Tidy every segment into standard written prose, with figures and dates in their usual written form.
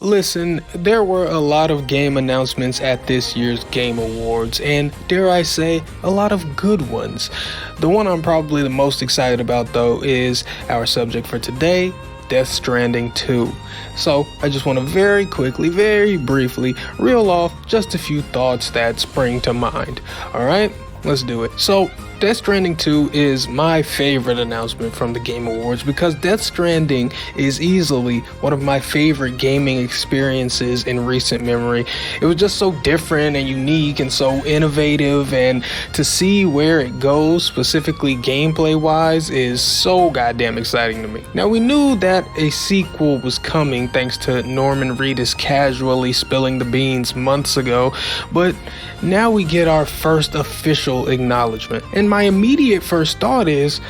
Listen, there were a lot of game announcements at this year's Game Awards, and dare I say, a lot of good ones. The one I'm probably the most excited about, though, is our subject for today, Death Stranding 2. So, I just want to very quickly, very briefly, reel off just a few thoughts that spring to mind. Alright, let's do it. So, Death Stranding 2 is my favorite announcement from the Game Awards because Death Stranding is easily one of my favorite gaming experiences in recent memory. It was just so different and unique and so innovative, and to see where it goes, specifically gameplay wise, is so goddamn exciting to me. Now, we knew that a sequel was coming thanks to Norman Reedus casually spilling the beans months ago, but now we get our first official acknowledgement. And my immediate first thought is,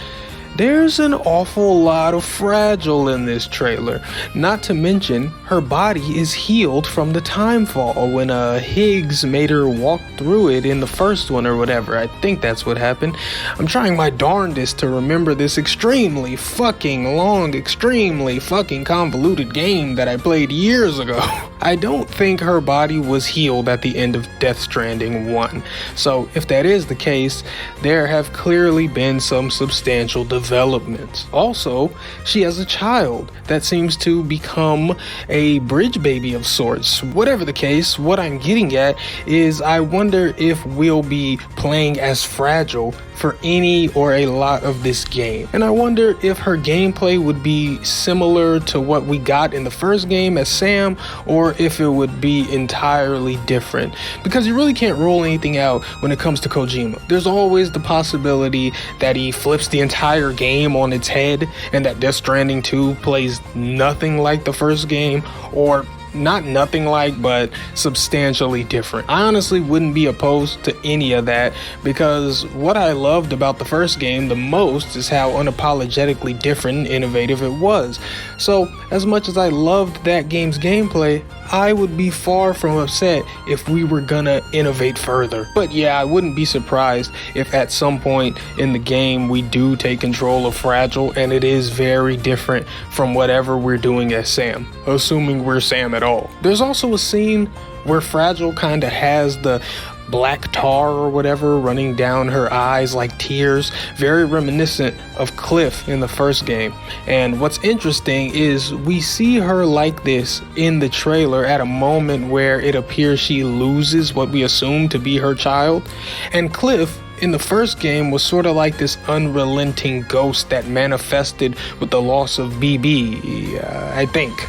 there's an awful lot of fragile in this trailer. Not to mention, her body is healed from the time fall when Higgs made her walk through it in the first one or whatever. I think that's what happened. I'm trying my darndest to remember this extremely fucking long, extremely fucking convoluted game that I played years ago. I don't think her body was healed at the end of Death Stranding 1. So if that is the case, there have clearly been some substantial developments. Also, she has a child that seems to become a bridge baby of sorts. Whatever the case, what I'm getting at is I wonder if we'll be playing as Fragile for any or a lot of this game. And I wonder if her gameplay would be similar to what we got in the first game as Sam, or if it would be entirely different. Because you really can't rule anything out when it comes to Kojima. There's always the possibility that he flips the entire game on its head and that Death Stranding 2 plays nothing like the first game, or not nothing like, but substantially different. I honestly wouldn't be opposed to any of that, because what I loved about the first game the most is how unapologetically different and innovative it was. So as much as I loved that game's gameplay, I would be far from upset if we were gonna innovate further. But yeah, I wouldn't be surprised if at some point in the game we do take control of Fragile and it is very different from whatever we're doing as Sam, assuming we're Sam at all. There's also a scene where Fragile kinda has the black tar or whatever running down her eyes like tears, very reminiscent of Cliff in the first game. And what's interesting is we see her like this in the trailer at a moment where it appears she loses what we assume to be her child. And Cliff in the first game was sort of like this unrelenting ghost that manifested with the loss of BB, I think.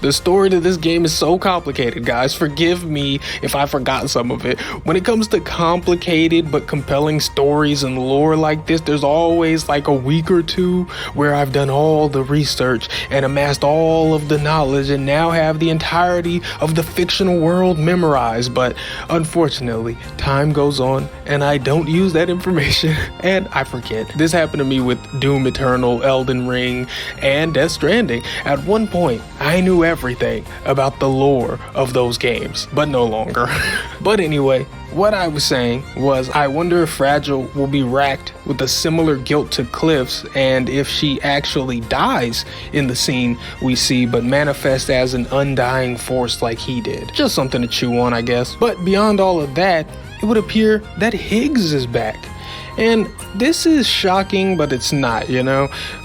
The story to this game is so complicated, guys. Forgive me if I forgot some of it. When it comes to complicated but compelling stories and lore like this, there's always like a week or two where I've done all the research and amassed all of the knowledge and now have the entirety of the fictional world memorized. But unfortunately, time goes on and I don't use that information and I forget. This happened to me with Doom Eternal, Elden Ring, and Death Stranding. At one point, I knew everything about the lore of those games, but no longer. But anyway, what I was saying was I wonder if Fragile will be racked with a similar guilt to Cliff's, and if she actually dies in the scene we see but manifests as an undying force like he did. Just something to chew on, I guess. But beyond all of that, it would appear that Higgs is back. And this is shocking, but it's not,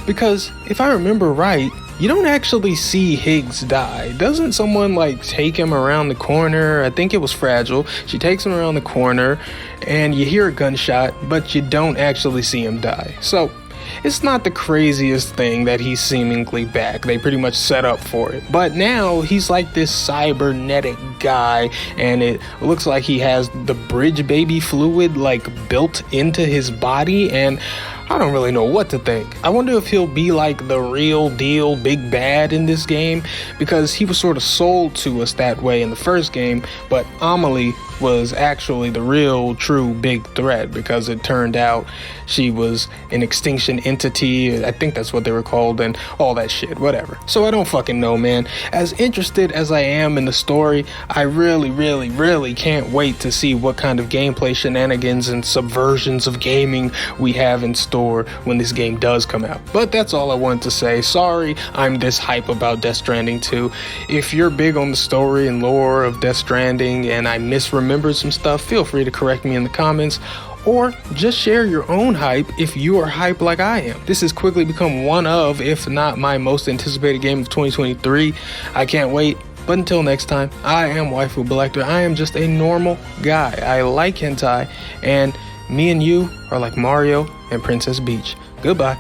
because if I remember right, you don't actually see Higgs die. Doesn't someone take him around the corner? I think it was Fragile. She takes him around the corner and you hear a gunshot, but you don't actually see him die. So it's not the craziest thing that he's seemingly back. They pretty much set up for it. But now he's like this cybernetic guy, and it looks like he has the bridge baby fluid built into his body, and I don't really know what to think. I wonder if he'll be like the real deal big bad in this game, because he was sort of sold to us that way in the first game, but Amelie was actually the real true big threat, because it turned out she was an extinction entity. I think that's what they were called, and all that shit, whatever. So I don't fucking know, man. As interested as I am in the story, I really can't wait to see what kind of gameplay shenanigans and subversions of gaming we have in store store when this game does come out. But that's all I wanted to say. Sorry I'm this hype about Death Stranding 2. If you're big on the story and lore of Death Stranding and I misremembered some stuff, feel free to correct me in the comments, or just share your own hype if you are hype like I am. This has quickly become one of, if not my most anticipated game of 2023. I can't wait. But until next time, I am Waifu Belector. I am just a normal guy. I like hentai, and me and you are like Mario and Princess Peach. Goodbye.